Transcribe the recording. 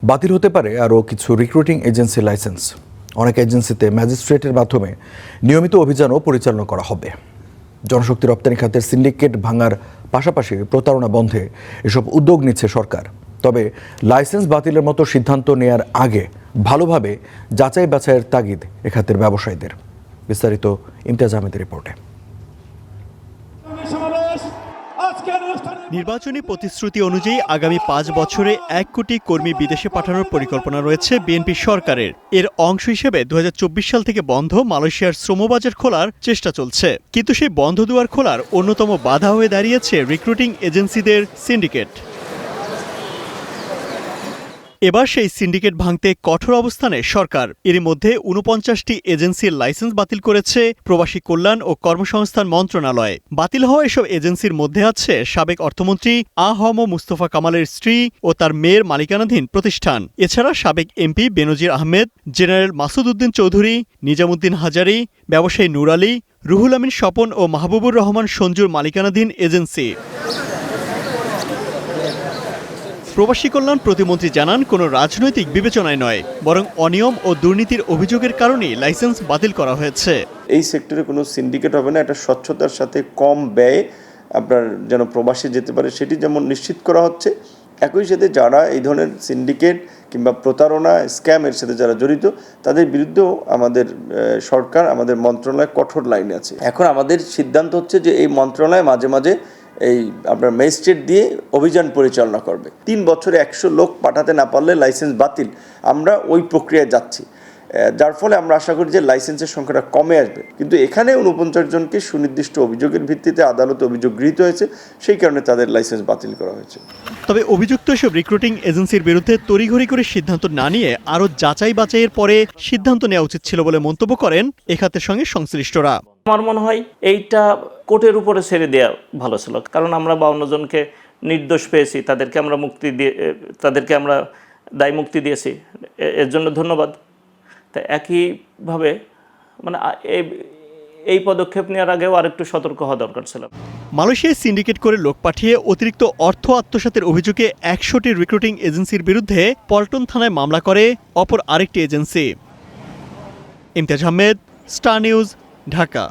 বাতিল হতে পারে আরও কিছু রিক্রুটিং এজেন্সি লাইসেন্স। অনেক এজেন্সিতে ম্যাজিস্ট্রেটের মাধ্যমে নিয়মিত অভিযানও পরিচালনা করা হবে। জনশক্তি রপ্তানি খাতের সিন্ডিকেট ভাঙার পাশাপাশি প্রতারণা বন্ধে এসব উদ্যোগ নিচ্ছে সরকার। তবে লাইসেন্স বাতিলের মতো সিদ্ধান্ত নেয়ার আগে ভালোভাবে যাচাই বাছাইয়ের তাগিদ এ খাতের ব্যবসায়ীদের। বিস্তারিত ইমতিয়াজ আহমেদের রিপোর্টে। নির্বাচনী প্রতিশ্রুতি অনুযায়ী আগামী ৫ বছরে ১ কোটি কর্মী বিদেশে পাঠানোর পরিকল্পনা রয়েছে বিএনপি সরকারের। এর অংশ হিসেবে ২০২৪ সাল থেকে বন্ধ মালয়েশিয়ার শ্রমবাজার খোলার চেষ্টা চলছে, কিন্তু সেই বন্ধ দুয়ার খোলার অন্যতম বাধা হয়ে দাঁড়িয়েছে রিক্রুটিং এজেন্সিদের সিন্ডিকেট। এবার সেই সিন্ডিকেট ভাঙতে কঠোর অবস্থানে সরকার। এরই মধ্যে ৪৯টি এজেন্সির লাইসেন্স বাতিল করেছে প্রবাসী কল্যাণ ও কর্মসংস্থান মন্ত্রণালয়। বাতিল হওয়া এসব এজেন্সির মধ্যে আছে সাবেক অর্থমন্ত্রী আ.হ.ম মুস্তফা কামালের স্ত্রী ও তার মেয়ের মালিকানাধীন প্রতিষ্ঠান। এছাড়া সাবেক এমপি বেনজির আহমেদ, জেনারেল মাসুদ উদ্দিন চৌধুরী, নিজামুদ্দিন হাজারি, ব্যবসায়ী নূর আলী, রুহুল আমিন স্বপন ও মাহবুবুর রহমান সঞ্জুর মালিকানাধীন এজেন্সি। প্রবাসী কল্যাণ প্রতিমন্ত্রী জানান, কোনো রাজনৈতিক বিবেচনায় নয়, বরং অনিয়ম ও দুর্নীতির অভিযোগের কারণেই লাইসেন্স বাতিল করা হয়েছে। এই সেক্টরে কোনো সিন্ডিকেট হবে না, এটা স্বচ্ছতার সাথে কম ব্যয়ে আপনার যেন প্রবাসী যেতে পারে সেটি যেমন নিশ্চিত করা হচ্ছে। একই সাথে যারা এই ধরনের সিন্ডিকেট কিংবা প্রতারণা স্ক্যামের সাথে যারা জড়িত তাদের বিরুদ্ধেও আমাদের সরকার, আমাদের মন্ত্রণালয় কঠোর লাইনে আছে। এখন আমাদের সিদ্ধান্ত হচ্ছে যে এই মন্ত্রণালয় মাঝে মাঝে এই আপনার ম্যাজিস্ট্রেট দিয়ে অভিযান পরিচালনা করবে। ৩ বছরে ১০০ লোক পাঠাতে না পারলে লাইসেন্স বাতিল। আমরা ওই প্রক্রিয়ায় যাচ্ছি, যার ফলে আমরা আশা করি যে লাইসেন্সের সংখ্যাটা কমে আসবে। কিন্তু এখানে ৪৯ জনকে সুনির্দিষ্ট অভিযোগের ভিত্তিতে আদালতে অভিযোগ গৃহীত হয়েছে, সেই কারণে তাদের লাইসেন্স বাতিল করা হয়েছে। তবে অভিযুক্ত এসব রিক্রুটিং এজেন্সির বিরুদ্ধে তড়িঘড়ি করে সিদ্ধান্ত না নিয়ে আরও যাচাই বাছাইয়ের পরে সিদ্ধান্ত নেওয়া উচিত ছিল বলে মন্তব্য করেন এ খাতের সঙ্গে সংশ্লিষ্টরা। আমার মনে হয় এইটা কোর্টের উপরে ছেড়ে দেওয়া ভালো ছিল, কারণ আমরা ৫২ জনকে নির্দোষ পেয়েছি, তাদেরকে আমরা দায় মুক্তি দিয়েছি, এর জন্য ধন্যবাদ। তা একইভাবে মানে এই পদক্ষেপ নেওয়ার আগেও আরেকটু সতর্ক হওয়া দরকার ছিল। মালয়েশিয়ায় সিন্ডিকেট করে লোক পাঠিয়ে অতিরিক্ত অর্থ আত্মসাতের অভিযোগে ১০০টি রিক্রুটিং এজেন্সির বিরুদ্ধে পল্টন থানায় মামলা করে অপর আরেকটি agency. Imtiaz Ahmed, star news, Dhaka.